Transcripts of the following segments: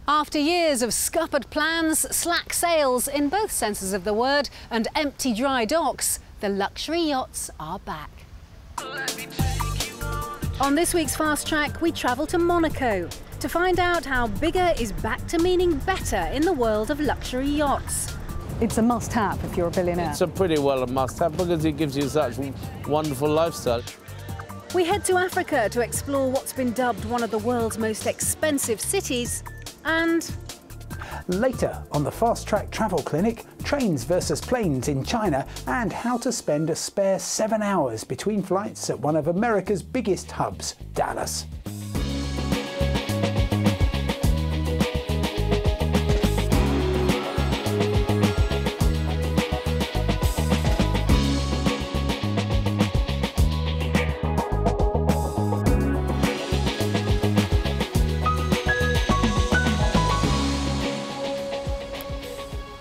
After years of scuppered plans, slack sails in both senses of the word, and empty dry docks, the luxury yachts are back. On this week's Fast Track, we travel to Monaco to find out how bigger is back to meaning better in the world of luxury yachts. It's a must-have if you're a billionaire. It's a pretty well a must-have because it gives you such wonderful lifestyle. We head to Africa to explore what's been dubbed one of the world's most expensive cities, and later on the Fast Track Travel Clinic, trains versus planes in China and how to spend a spare 7 hours between flights at one of America's biggest hubs, Dallas.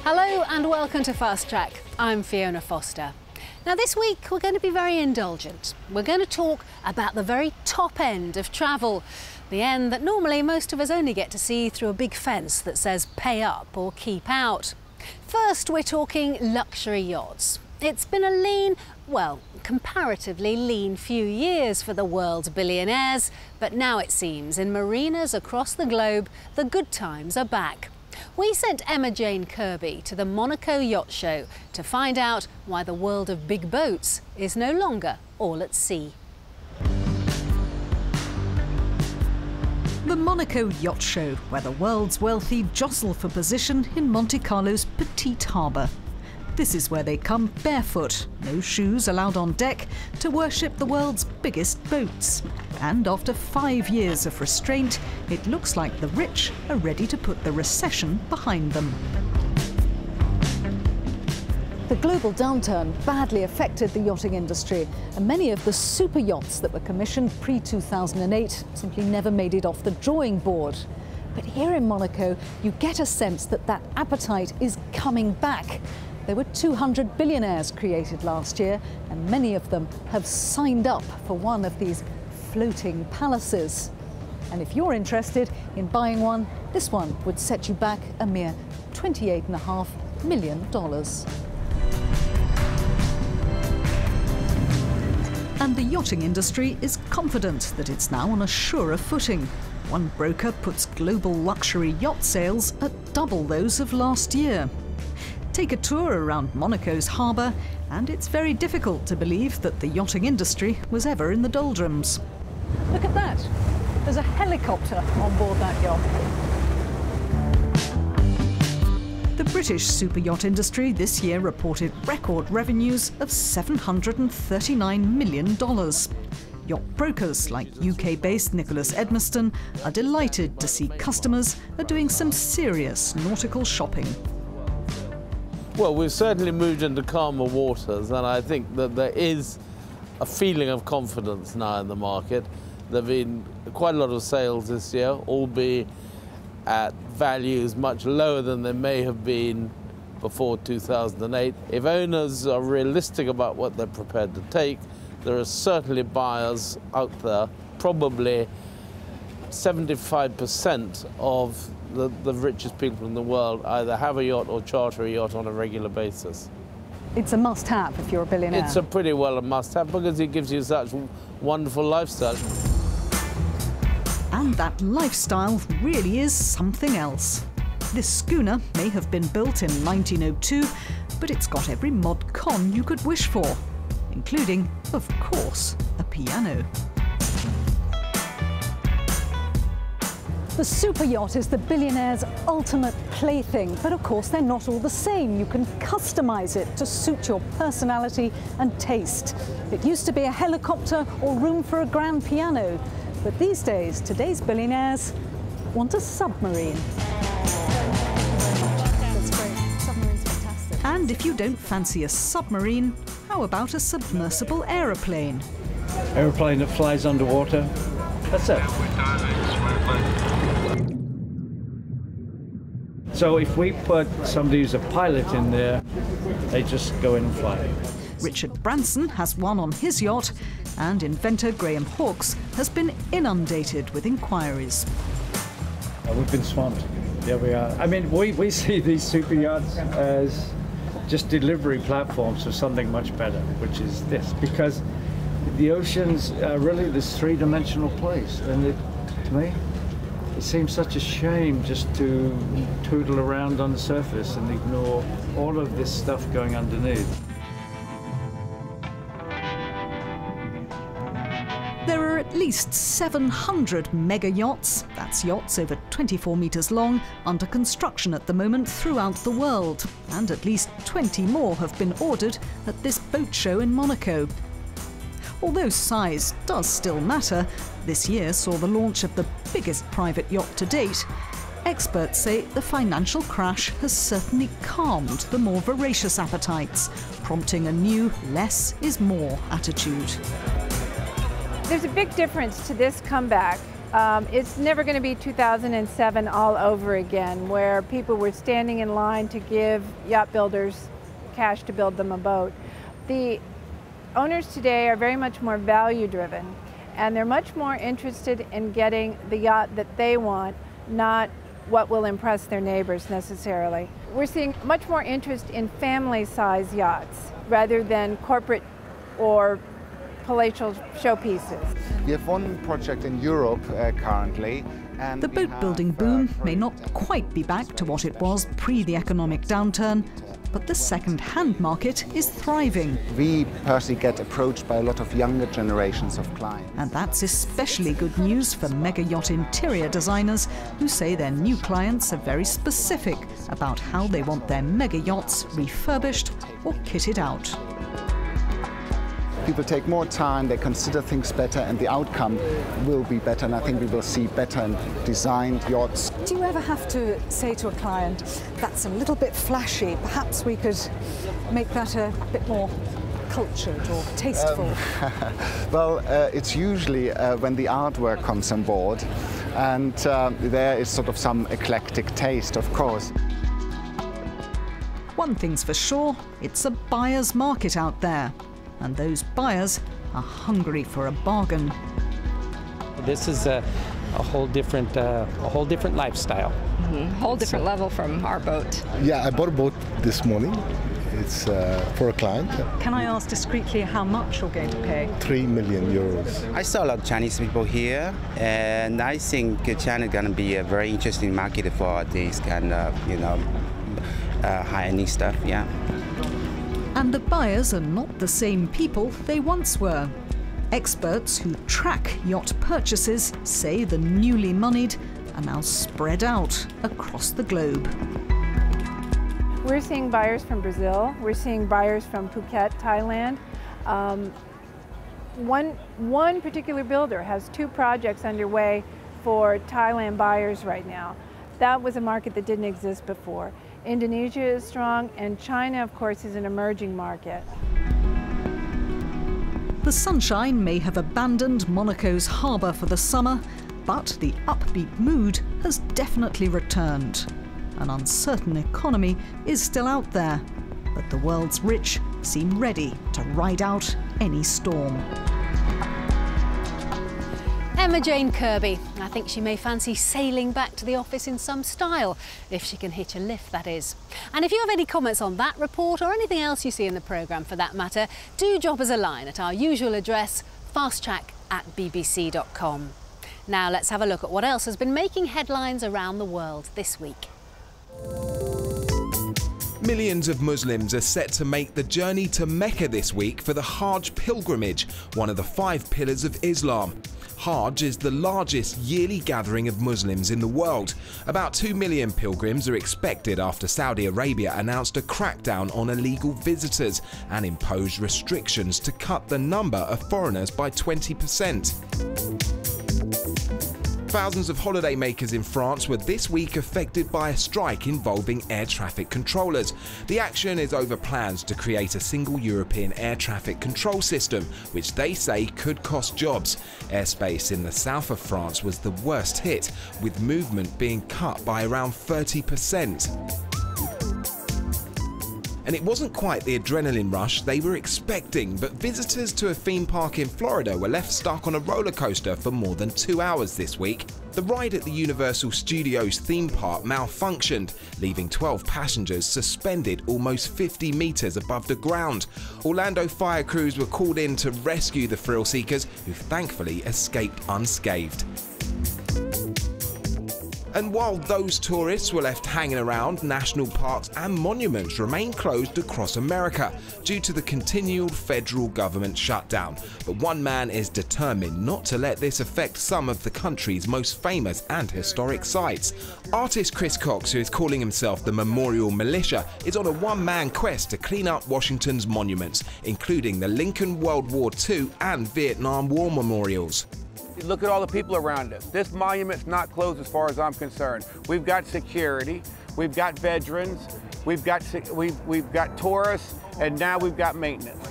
Hello and welcome to Fast Track. I'm Fiona Foster. Now this week we're going to be very indulgent. We're going to talk about the very top end of travel, the end that normally most of us only get to see through a big fence that says pay up or keep out. First we're talking luxury yachts. It's been a lean, well, comparatively lean few years for the world's billionaires, but now it seems in marinas across the globe the good times are back. We sent Emma Jane Kirby to the Monaco Yacht Show to find out why the world of big boats is no longer all at sea. The Monaco Yacht Show, where the world's wealthy jostle for position in Monte Carlo's Petite Harbour. This is where they come barefoot, no shoes allowed on deck, to worship the world's biggest boats. And after 5 years of restraint, it looks like the rich are ready to put the recession behind them. The global downturn badly affected the yachting industry, and many of the super yachts that were commissioned pre-2008 simply never made it off the drawing board. But here in Monaco, you get a sense that that appetite is coming back. There were 200 billionaires created last year, and many of them have signed up for one of these floating palaces. And if you're interested in buying one, this one would set you back a mere $28.5 million. And the yachting industry is confident that it's now on a surer footing. One broker puts global luxury yacht sales at double those of last year. Take a tour around Monaco's harbour, and it's very difficult to believe that the yachting industry was ever in the doldrums. Look at that. There's a helicopter on board that yacht. The British super yacht industry this year reported record revenues of $739 million. Yacht brokers like UK-based Nicholas Edmiston are delighted to see customers are doing some serious nautical shopping. Well, we've certainly moved into calmer waters, and I think that there is a feeling of confidence now in the market. There have been quite a lot of sales this year, albeit at values much lower than they may have been before 2008. If owners are realistic about what they're prepared to take, there are certainly buyers out there. Probably 75% of the richest people in the world either have a yacht or charter a yacht on a regular basis. It's a must-have if you're a billionaire. It's a pretty well a must-have because it gives you such wonderful lifestyle. And that lifestyle really is something else. This schooner may have been built in 1902, but it's got every mod con you could wish for, including, of course, a piano. The super yacht is the billionaire's ultimate plaything, but of course they're not all the same. You can customize it to suit your personality and taste. It used to be a helicopter or room for a grand piano, but these days, today's billionaires want a submarine. That's great. Submarine's fantastic. And if you don't fancy a submarine, how about a submersible aeroplane? Aeroplane that flies underwater. That's it. So if we put somebody who's a pilot in there, they just go in and fly. Richard Branson has one on his yacht, and inventor Graham Hawkes has been inundated with inquiries. We've been swamped. There we are. I mean, we see these super yachts as just delivery platforms for something much better, which is this, because the oceans are really this three-dimensional place, and to me, it seems such a shame just to tootle around on the surface and ignore all of this stuff going underneath. There are at least 700 mega yachts, that's yachts over 24 metres long, under construction at the moment throughout the world. And at least 20 more have been ordered at this boat show in Monaco. Although size does still matter, this year saw the launch of the biggest private yacht to date. Experts say the financial crash has certainly calmed the more voracious appetites, prompting a new less is more attitude. There's a big difference to this comeback. It's never going to be 2007 all over again, where people were standing in line to give yacht builders cash to build them a boat. The owners today are very much more value driven, and they're much more interested in getting the yacht that they want, not what will impress their neighbors necessarily. We're seeing much more interest in family-size yachts rather than corporate or palatial showpieces. We have one project in Europe currently. And the boat building boom may not quite be back to what it was pre the economic downturn, but the second-hand market is thriving. We personally get approached by a lot of younger generations of clients. And that's especially good news for mega yacht interior designers who say their new clients are very specific about how they want their mega yachts refurbished or kitted out. People take more time, they consider things better, and the outcome will be better, and I think we will see better designed yachts. Do you ever have to say to a client, that's a little bit flashy, perhaps we could make that a bit more cultured or tasteful? Well, it's usually when the artwork comes on board, and there is sort of some eclectic taste, of course. One thing's for sure, it's a buyer's market out there. And those buyers are hungry for a bargain. This is a whole different lifestyle. Whole different level from our boat. Yeah, I bought a boat this morning. It's for a client. Can I ask discreetly how much you're going to pay? 3 million euros. I saw a lot of Chinese people here, and I think China is going to be a very interesting market for this kind of, high-end stuff. Yeah. And the buyers are not the same people they once were. Experts who track yacht purchases say the newly moneyed are now spread out across the globe. We're seeing buyers from Brazil. We're seeing buyers from Phuket, Thailand. One particular builder has 2 projects underway for Thailand buyers right now. That was a market that didn't exist before. Indonesia is strong, and China, of course, is an emerging market. The sunshine may have abandoned Monaco's harbour for the summer, but the upbeat mood has definitely returned. An uncertain economy is still out there, but the world's rich seem ready to ride out any storm. Emma Jane Kirby. I think she may fancy sailing back to the office in some style, if she can hitch a lift, that is. And if you have any comments on that report or anything else you see in the programme for that matter, do drop us a line at our usual address, fasttrack@bbc.com. Now let's have a look at what else has been making headlines around the world this week. Millions of Muslims are set to make the journey to Mecca this week for the Hajj pilgrimage, one of the 5 pillars of Islam. Hajj is the largest yearly gathering of Muslims in the world. About 2 million pilgrims are expected after Saudi Arabia announced a crackdown on illegal visitors and imposed restrictions to cut the number of foreigners by 20%. Thousands of holidaymakers in France were this week affected by a strike involving air traffic controllers. The action is over plans to create a single European air traffic control system, which they say could cost jobs. Airspace in the south of France was the worst hit, with movement being cut by around 30%. And it wasn't quite the adrenaline rush they were expecting, but visitors to a theme park in Florida were left stuck on a roller coaster for more than 2 hours this week. The ride at the Universal Studios theme park malfunctioned, leaving 12 passengers suspended almost 50 metres above the ground. Orlando fire crews were called in to rescue the thrill seekers, who thankfully escaped unscathed. And while those tourists were left hanging around, national parks and monuments remain closed across America due to the continual federal government shutdown. But one man is determined not to let this affect some of the country's most famous and historic sites. Artist Chris Cox, who is calling himself the Memorial Militia, is on a one-man quest to clean up Washington's monuments, including the Lincoln World War II and Vietnam War memorials. Look at all the people around us. This monument's not closed as far as I'm concerned. We've got security, we've got veterans, we've got tourists, and now we've got maintenance.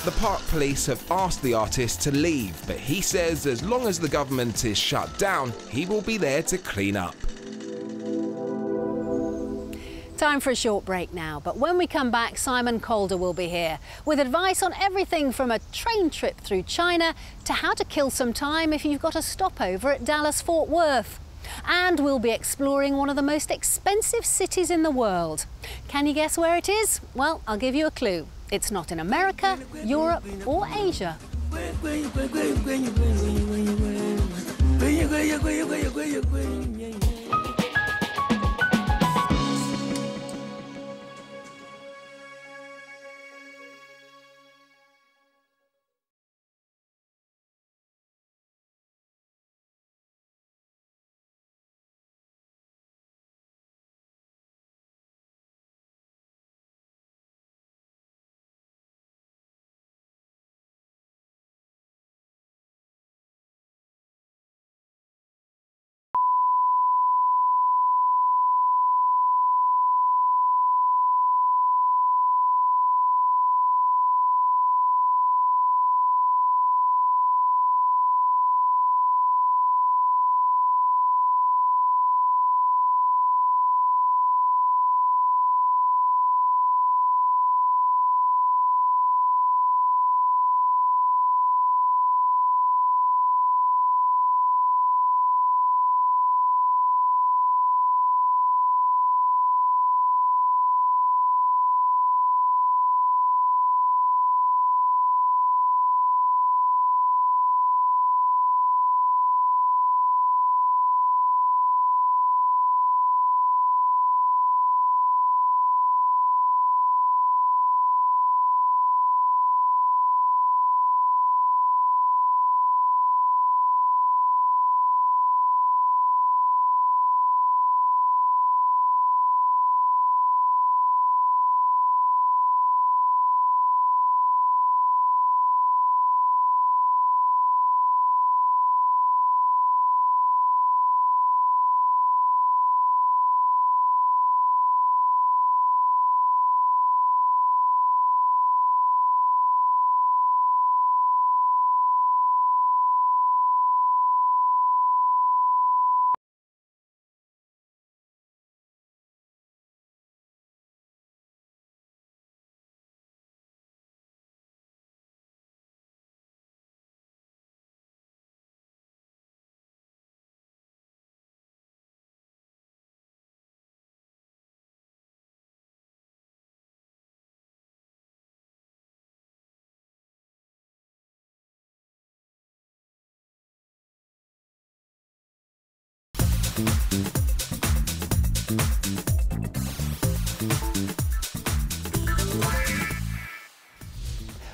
The park police have asked the artist to leave, but he says as long as the government is shut down, he will be there to clean up. Time for a short break now, but when we come back, Simon Calder will be here with advice on everything from a train trip through China to how to kill some time if you've got a stopover at Dallas-Fort Worth. And we'll be exploring one of the most expensive cities in the world. Can you guess where it is? Well, I'll give you a clue. It's not in America, Europe or Asia.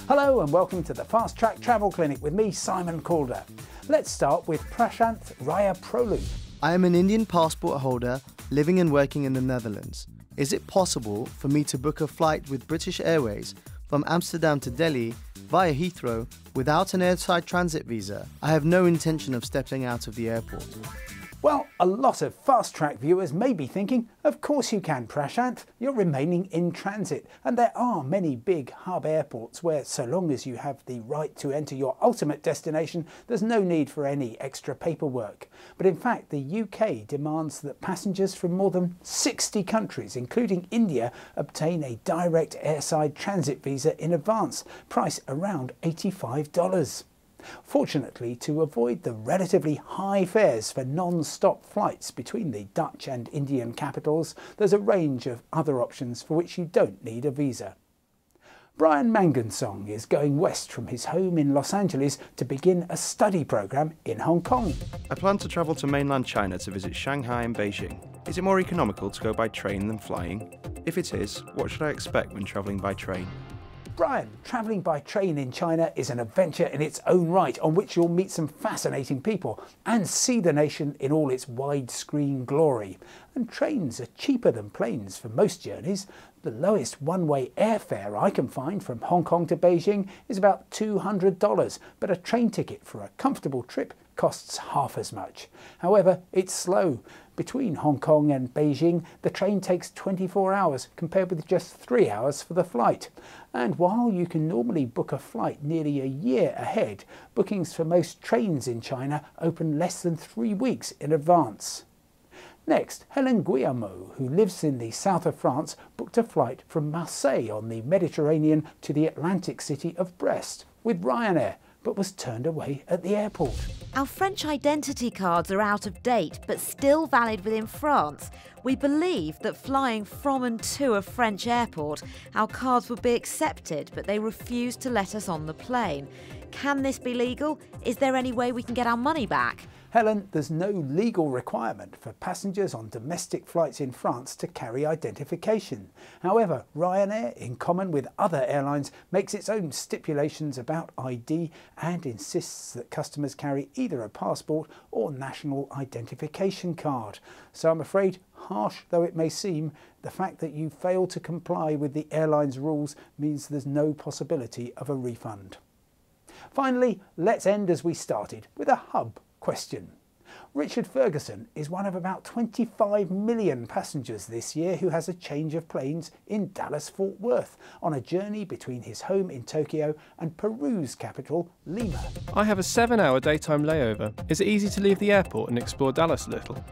Hello and welcome to the Fast Track Travel Clinic with me, Simon Calder. Let's start with Prashanth Rayaprolu. I am an Indian passport holder living and working in the Netherlands. Is it possible for me to book a flight with British Airways from Amsterdam to Delhi via Heathrow without an airside transit visa? I have no intention of stepping out of the airport. Well, a lot of Fast Track viewers may be thinking, of course you can, Prashanth. You're remaining in transit, and there are many big hub airports where, so long as you have the right to enter your ultimate destination, there's no need for any extra paperwork. But in fact, the UK demands that passengers from more than 60 countries, including India, obtain a direct airside transit visa in advance, priced around $85. Fortunately, to avoid the relatively high fares for non-stop flights between the Dutch and Indian capitals, there's a range of other options for which you don't need a visa. Brian Mangensong is going west from his home in Los Angeles to begin a study program in Hong Kong. I plan to travel to mainland China to visit Shanghai and Beijing. Is it more economical to go by train than flying? If it is, what should I expect when travelling by train? Brian, travelling by train in China is an adventure in its own right, on which you'll meet some fascinating people and see the nation in all its widescreen glory. And trains are cheaper than planes for most journeys. The lowest one-way airfare I can find from Hong Kong to Beijing is about $200, but a train ticket for a comfortable trip costs half as much. However, it's slow. Between Hong Kong and Beijing, the train takes 24 hours compared with just 3 hours for the flight. And while you can normally book a flight nearly a year ahead, bookings for most trains in China open less than 3 weeks in advance. Next, Helen Guillemot, who lives in the south of France, booked a flight from Marseille on the Mediterranean to the Atlantic city of Brest with Ryanair, but was turned away at the airport. Our French identity cards are out of date, but still valid within France. We believe that flying from and to a French airport, our cards would be accepted, but they refused to let us on the plane. Can this be legal? Is there any way we can get our money back? Helen, there's no legal requirement for passengers on domestic flights in France to carry identification. However, Ryanair, in common with other airlines, makes its own stipulations about ID and insists that customers carry either a passport or national identification card. So I'm afraid, harsh though it may seem, the fact that you fail to comply with the airline's rules means there's no possibility of a refund. Finally, let's end as we started, with a hub question. Richard Ferguson is one of about 25 million passengers this year who has a change of planes in Dallas-Fort Worth on a journey between his home in Tokyo and Peru's capital, Lima. I have a 7-hour daytime layover. Is it easy to leave the airport and explore Dallas a little?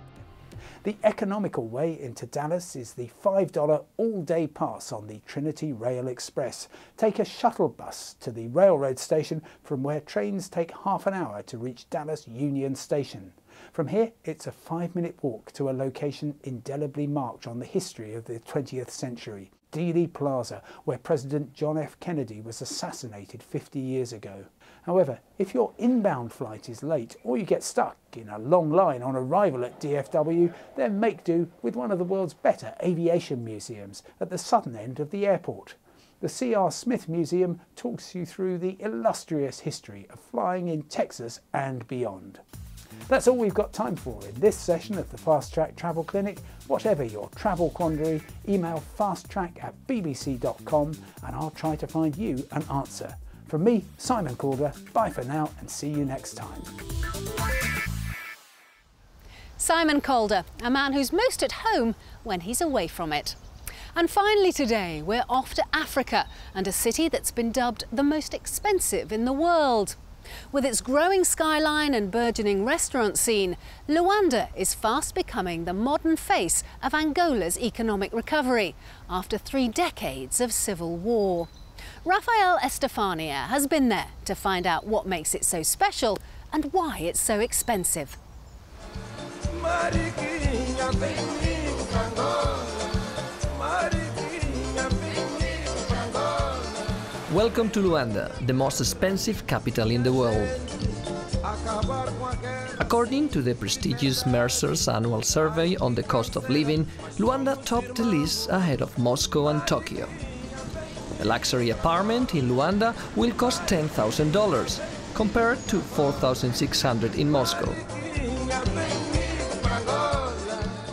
The economical way into Dallas is the $5 all-day pass on the Trinity Rail Express. Take a shuttle bus to the railroad station from where trains take half an hour to reach Dallas Union Station. From here, it's a 5-minute walk to a location indelibly marked on the history of the 20th century, Dealey Plaza, where President John F. Kennedy was assassinated 50 years ago. However, if your inbound flight is late or you get stuck in a long line on arrival at DFW, then make do with one of the world's better aviation museums at the southern end of the airport. The C.R. Smith Museum talks you through the illustrious history of flying in Texas and beyond. That's all we've got time for in this session of the Fast Track Travel Clinic. Whatever your travel quandary, email fasttrack@bbc.com and I'll try to find you an answer. From me, Simon Calder, bye for now and see you next time. Simon Calder, a man who's most at home when he's away from it. And finally today, we're off to Africa and a city that's been dubbed the most expensive in the world. With its growing skyline and burgeoning restaurant scene, Luanda is fast becoming the modern face of Angola's economic recovery after 3 decades of civil war. Rafael Estefania has been there to find out what makes it so special and why it's so expensive. Welcome to Luanda, the most expensive capital in the world. According to the prestigious Mercer's annual survey on the cost of living, Luanda topped the list ahead of Moscow and Tokyo. A luxury apartment in Luanda will cost $10,000, compared to $4,600 in Moscow.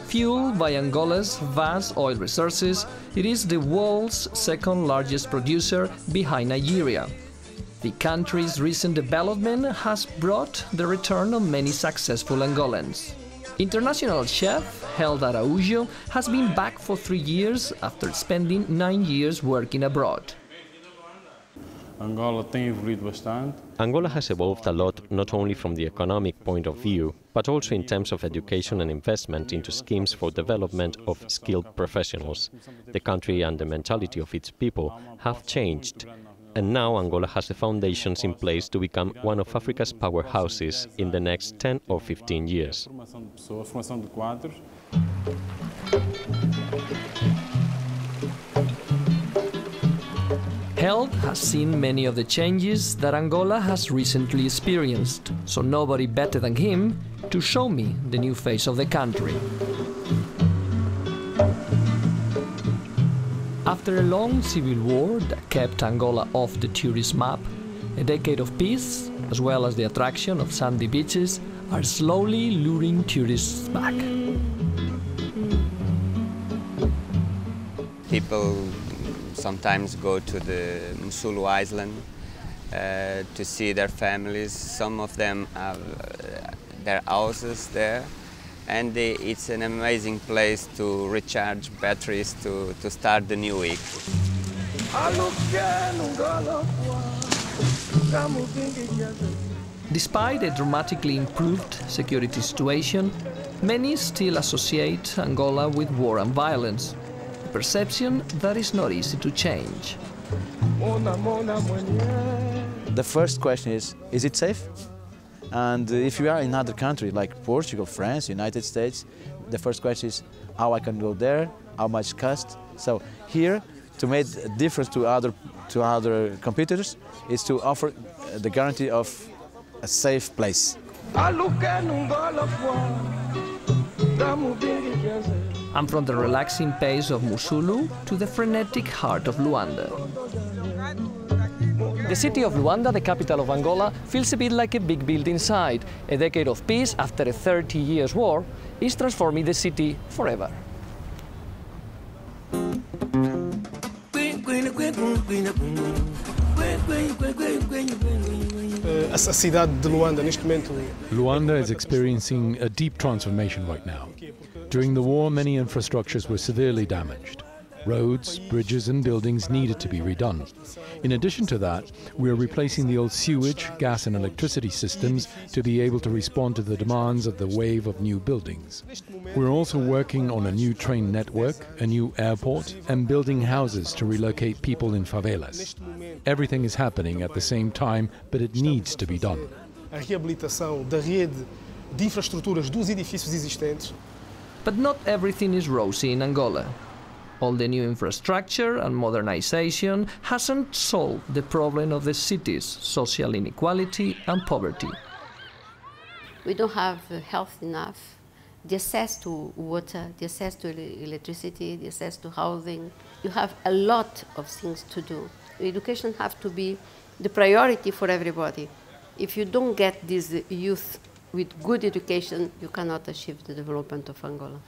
Fueled by Angola's vast oil resources, it is the world's second largest producer behind Nigeria. The country's recent development has brought the return of many successful Angolans. International chef Held Araújo has been back for 3 years after spending 9 years working abroad. Angola has evolved a lot, not only from the economic point of view, but also in terms of education and investment into schemes for development of skilled professionals. The country and the mentality of its people have changed, and now Angola has the foundations in place to become one of Africa's powerhouses in the next 10 or 15 years. Health has seen many of the changes that Angola has recently experienced, so nobody better than him to show me the new face of the country. After a long civil war that kept Angola off the tourist map, a decade of peace, as well as the attraction of sandy beaches, are slowly luring tourists back. People sometimes go to the Musulu Island to see their families. Some of them have their houses there, and it's an amazing place to recharge batteries to start the new week. Despite a dramatically improved security situation, many still associate Angola with war and violence. A perception that is not easy to change. The first question is it safe? And if you are in another country like Portugal, France, United States, the first question is how I can go there, how much cost. So here, to make a difference to other competitors, is to offer the guarantee of a safe place. And from the relaxing pace of Musulu to the frenetic heart of Luanda. The city of Luanda, the capital of Angola, feels a bit like a big build inside. A decade of peace after a 30 years war is transforming the city forever. Luanda is experiencing a deep transformation right now. During the war, many infrastructures were severely damaged. Roads, bridges and buildings needed to be redone. In addition to that, we are replacing the old sewage, gas and electricity systems to be able to respond to the demands of the wave of new buildings. We're also working on a new train network, a new airport and building houses to relocate people in favelas. Everything is happening at the same time, but it needs to be done. A reabilitação da rede de infraestruturas dos edifícios existentes. But not everything is rosy in Angola. All the new infrastructure and modernization hasn't solved the problem of the city's social inequality and poverty. We don't have health enough, the access to water, the access to electricity, the access to housing. You have a lot of things to do. Education has to be the priority for everybody. If you don't get these youth with good education, you cannot achieve the development of Angola.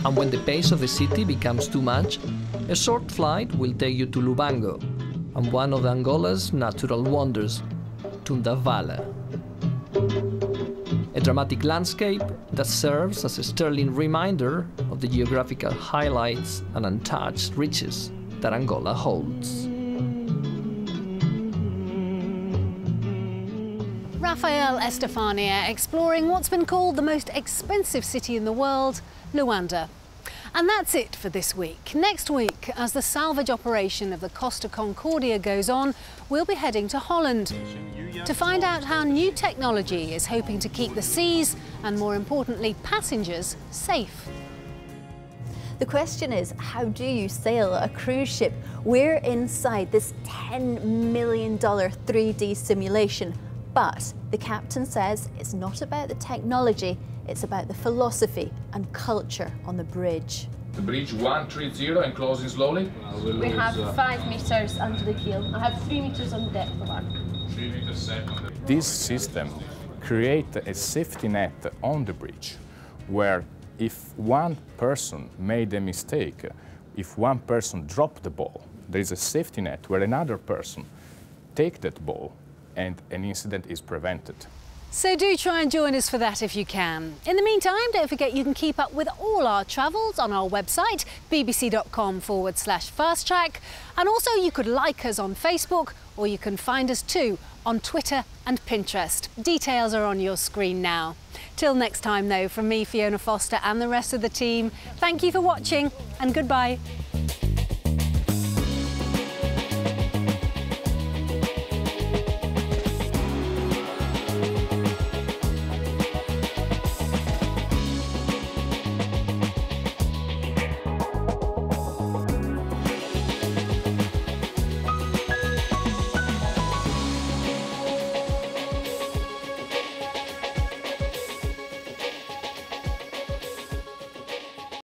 And when the pace of the city becomes too much, a short flight will take you to Lubango and one of Angola's natural wonders, Tundavala. A dramatic landscape that serves as a sterling reminder of the geographical highlights and untouched riches that Angola holds. Rafael Estefania exploring what's been called the most expensive city in the world, Luanda. And that's it for this week. Next week, as the salvage operation of the Costa Concordia goes on, we'll be heading to Holland to find out how new technology is hoping to keep the seas and, more importantly, passengers safe. The question is, how do you sail a cruise ship? We're inside this $10 million 3D simulation, but the captain says it's not about the technology, it's about the philosophy and culture on the bridge. The bridge 130 and closing slowly. We have 5 meters under the keel. I have 3 meters on deck for that. 3 meters second. This system creates a safety net on the bridge where if one person made a mistake, if one person dropped the ball, there is a safety net where another person takes that ball and an incident is prevented. So do try and join us for that if you can. In the meantime, don't forget you can keep up with all our travels on our website, bbc.com/fasttrack. And also you could like us on Facebook, or you can find us too on Twitter and Pinterest. Details are on your screen now. Till next time though, from me, Fiona Foster, and the rest of the team, thank you for watching and goodbye.